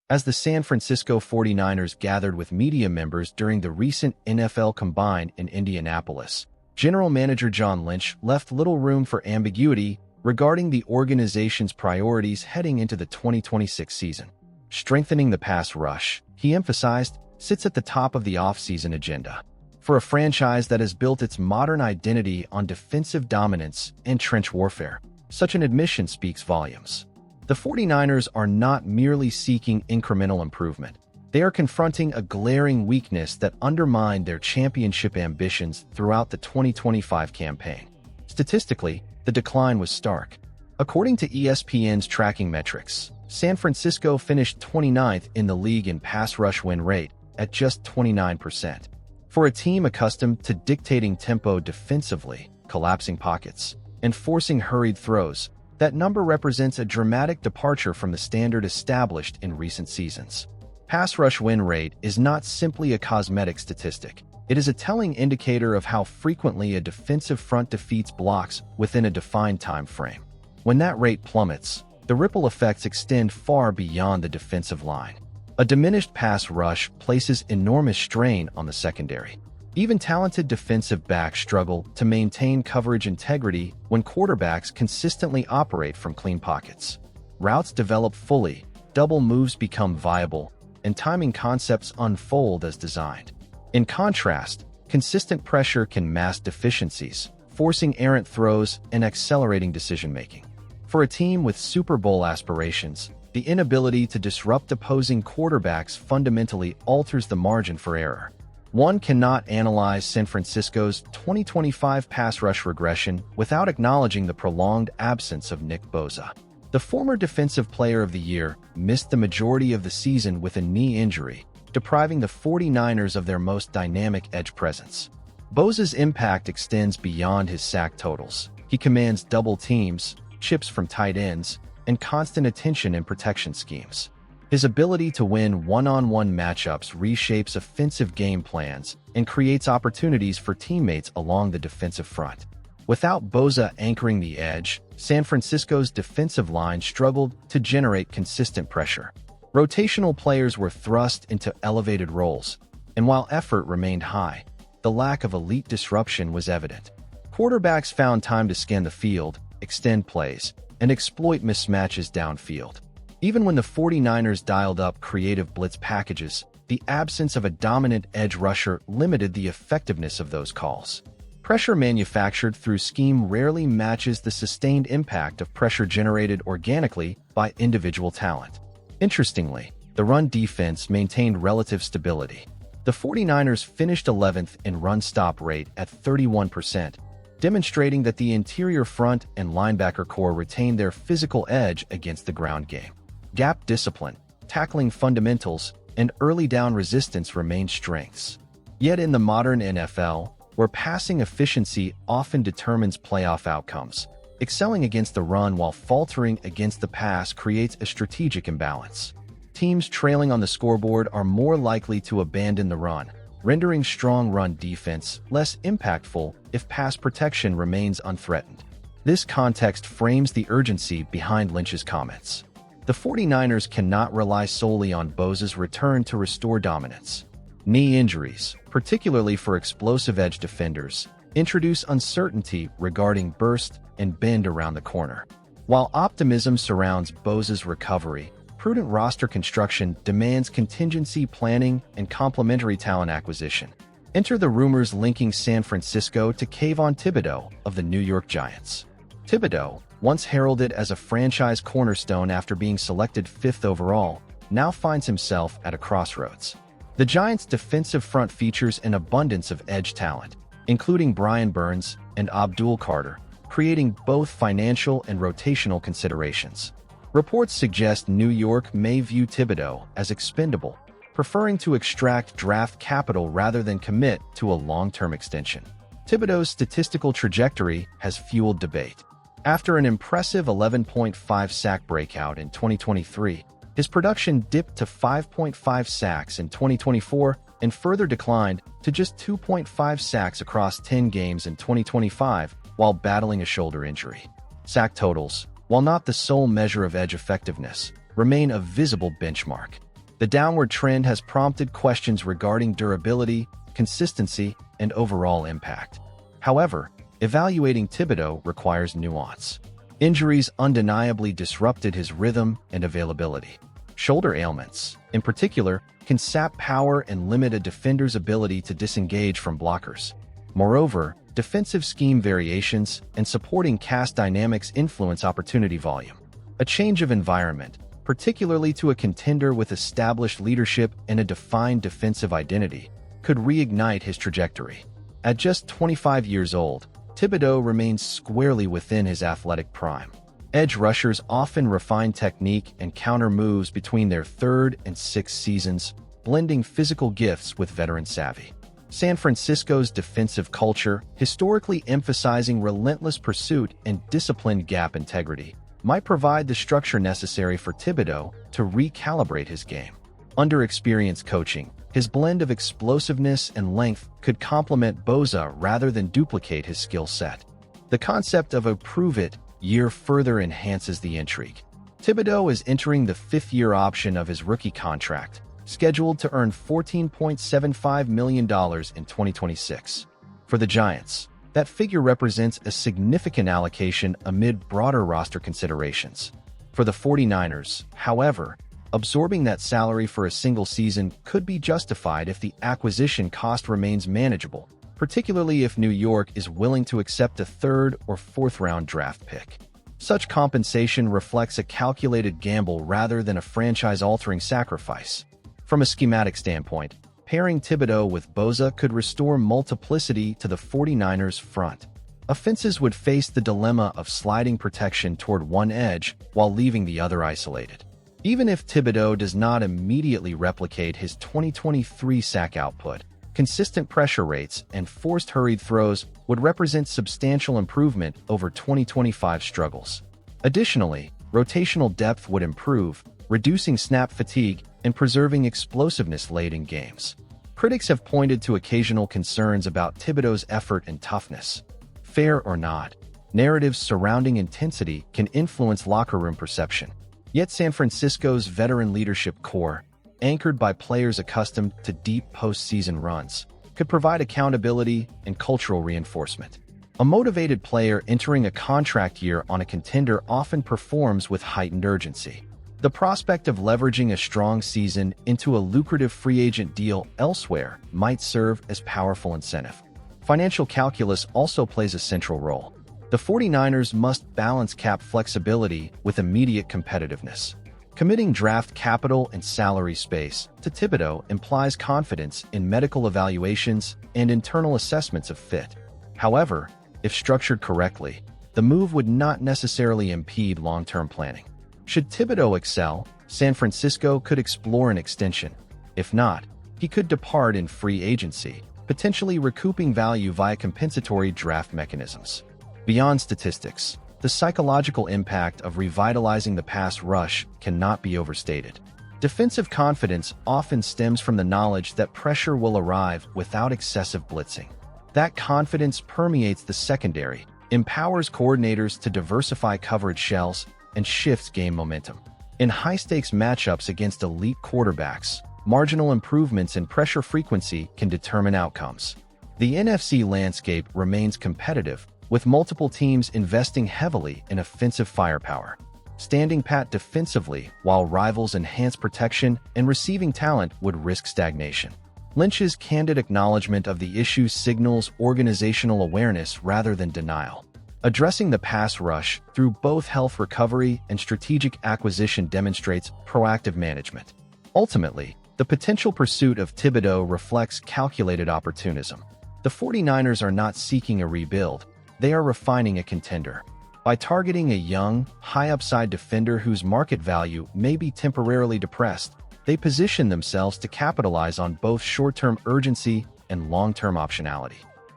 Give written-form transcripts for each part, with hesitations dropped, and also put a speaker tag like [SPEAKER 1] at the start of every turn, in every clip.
[SPEAKER 1] As the San Francisco 49ers gathered with media members during the recent NFL Combine in Indianapolis, General Manager John Lynch left little room for ambiguity regarding the organization's priorities heading into the 2026 season. Strengthening the pass rush, he emphasized, sits at the top of the offseason agenda. For a franchise that has built its modern identity on defensive dominance and trench warfare, such an admission speaks volumes. The 49ers are not merely seeking incremental improvement. They are confronting a glaring weakness that undermined their championship ambitions throughout the 2025 campaign. Statistically, the decline was stark. According to ESPN's tracking metrics, San Francisco finished 29th in the league in pass rush win rate at just 29%. For a team accustomed to dictating tempo defensively, collapsing pockets, and forcing hurried throws, that number represents a dramatic departure from the standard established in recent seasons. Pass rush win rate is not simply a cosmetic statistic. It is a telling indicator of how frequently a defensive front defeats blocks within a defined time frame. When that rate plummets, the ripple effects extend far beyond the defensive line. A diminished pass rush places enormous strain on the secondary. Even talented defensive backs struggle to maintain coverage integrity when quarterbacks consistently operate from clean pockets. Routes develop fully, double moves become viable, and timing concepts unfold as designed. In contrast, consistent pressure can mask deficiencies, forcing errant throws and accelerating decision-making. For a team with Super Bowl aspirations, the inability to disrupt opposing quarterbacks fundamentally alters the margin for error. One cannot analyze San Francisco's 2025 pass rush regression without acknowledging the prolonged absence of Nick Bosa. The former Defensive Player of the Year missed the majority of the season with a knee injury, depriving the 49ers of their most dynamic edge presence. Bosa's impact extends beyond his sack totals. He commands double teams, chips from tight ends, and constant attention in protection schemes. His ability to win one-on-one matchups reshapes offensive game plans and creates opportunities for teammates along the defensive front. Without Bosa anchoring the edge, San Francisco's defensive line struggled to generate consistent pressure. Rotational players were thrust into elevated roles, and while effort remained high, the lack of elite disruption was evident. Quarterbacks found time to scan the field, extend plays, and exploit mismatches downfield. Even when the 49ers dialed up creative blitz packages, the absence of a dominant edge rusher limited the effectiveness of those calls. Pressure manufactured through scheme rarely matches the sustained impact of pressure generated organically by individual talent. Interestingly, the run defense maintained relative stability. The 49ers finished 11th in run stop rate at 31%, demonstrating that the interior front and linebacker core retained their physical edge against the ground game. Gap discipline, tackling fundamentals, and early down resistance remain strengths. Yet in the modern NFL, where passing efficiency often determines playoff outcomes, excelling against the run while faltering against the pass creates a strategic imbalance. Teams trailing on the scoreboard are more likely to abandon the run, rendering strong run defense less impactful if pass protection remains unthreatened. This context frames the urgency behind Lynch's comments. The 49ers cannot rely solely on Bosa's return to restore dominance. Knee injuries, particularly for explosive edge defenders, introduce uncertainty regarding burst and bend around the corner. While optimism surrounds Bosa's recovery, prudent roster construction demands contingency planning and complementary talent acquisition. Enter the rumors linking San Francisco to Kayvon Thibodeaux of the New York Giants. Thibodeaux, once heralded as a franchise cornerstone after being selected 5th overall, now finds himself at a crossroads. The Giants' defensive front features an abundance of edge talent, including Brian Burns and Abdul Carter, creating both financial and rotational considerations. Reports suggest New York may view Thibodeaux as expendable, preferring to extract draft capital rather than commit to a long-term extension. Thibodeaux's statistical trajectory has fueled debate. After an impressive 11.5 sack breakout in 2023, his production dipped to 5.5 sacks in 2024 and further declined to just 2.5 sacks across 10 games in 2025 while battling a shoulder injury. Sack totals, while not the sole measure of edge effectiveness, remain a visible benchmark. The downward trend has prompted questions regarding durability, consistency, and overall impact. However, evaluating Thibodeau requires nuance. Injuries undeniably disrupted his rhythm and availability. Shoulder ailments, in particular, can sap power and limit a defender's ability to disengage from blockers. Moreover, defensive scheme variations and supporting cast dynamics influence opportunity volume. A change of environment, particularly to a contender with established leadership and a defined defensive identity, could reignite his trajectory. At just 25 years old, Thibodeau remains squarely within his athletic prime. Edge rushers often refine technique and counter moves between their third and sixth seasons, blending physical gifts with veteran savvy. San Francisco's defensive culture, historically emphasizing relentless pursuit and disciplined gap integrity, might provide the structure necessary for Thibodeau to recalibrate his game. Under experienced coaching, his blend of explosiveness and length could complement Bosa rather than duplicate his skill set. The concept of a prove-it year further enhances the intrigue. Thibodeau is entering the fifth-year option of his rookie contract, scheduled to earn $14.75 million in 2026. For the Giants, that figure represents a significant allocation amid broader roster considerations. For the 49ers, however, absorbing that salary for a single season could be justified if the acquisition cost remains manageable, particularly if New York is willing to accept a third- or fourth-round draft pick. Such compensation reflects a calculated gamble rather than a franchise-altering sacrifice. From a schematic standpoint, pairing Thibodeau with Bosa could restore multiplicity to the 49ers' front. Offenses would face the dilemma of sliding protection toward one edge while leaving the other isolated. Even if Thibodeau does not immediately replicate his 2023 sack output, consistent pressure rates and forced hurried throws would represent substantial improvement over 2025 struggles. Additionally, rotational depth would improve, reducing snap fatigue and preserving explosiveness late in games. Critics have pointed to occasional concerns about Thibodeau's effort and toughness. Fair or not, narratives surrounding intensity can influence locker room perception. Yet San Francisco's veteran leadership core, anchored by players accustomed to deep postseason runs, could provide accountability and cultural reinforcement. A motivated player entering a contract year on a contender often performs with heightened urgency. The prospect of leveraging a strong season into a lucrative free agent deal elsewhere might serve as powerful incentive. Financial calculus also plays a central role. The 49ers must balance cap flexibility with immediate competitiveness. Committing draft capital and salary space to Thibodeau implies confidence in medical evaluations and internal assessments of fit. However, if structured correctly, the move would not necessarily impede long-term planning. Should Thibodeau excel, San Francisco could explore an extension. If not, he could depart in free agency, potentially recouping value via compensatory draft mechanisms. Beyond statistics, the psychological impact of revitalizing the pass rush cannot be overstated. Defensive confidence often stems from the knowledge that pressure will arrive without excessive blitzing. That confidence permeates the secondary, empowers coordinators to diversify coverage shells, and shifts game momentum. In high-stakes matchups against elite quarterbacks, marginal improvements in pressure frequency can determine outcomes. The NFC landscape remains competitive, with multiple teams investing heavily in offensive firepower. Standing pat defensively while rivals enhance protection and receiving talent would risk stagnation. Lynch's candid acknowledgement of the issue signals organizational awareness rather than denial. Addressing the pass rush through both health recovery and strategic acquisition demonstrates proactive management. Ultimately, the potential pursuit of Thibodeau reflects calculated opportunism. The 49ers are not seeking a rebuild, they are refining a contender. By targeting a young, high-upside defender whose market value may be temporarily depressed, they position themselves to capitalize on both short-term urgency and long-term optionality.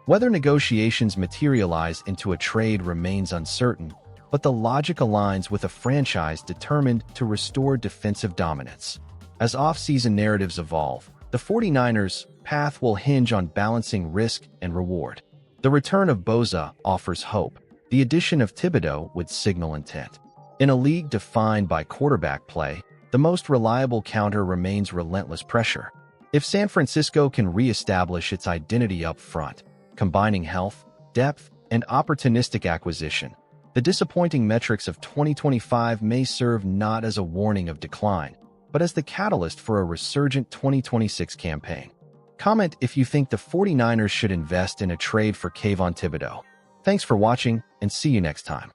[SPEAKER 1] Whether negotiations materialize into a trade remains uncertain, but the logic aligns with a franchise determined to restore defensive dominance. As off-season narratives evolve, the 49ers' path will hinge on balancing risk and reward. The return of Bosa offers hope. The addition of Thibodeau would signal intent. In a league defined by quarterback play, the most reliable counter remains relentless pressure. If San Francisco can re-establish its identity up front, combining health, depth, and opportunistic acquisition, the disappointing metrics of 2025 may serve not as a warning of decline, but as the catalyst for a resurgent 2026 campaign. Comment if you think the 49ers should invest in a trade for Kayvon Thibodeaux. Thanks for watching, and see you next time.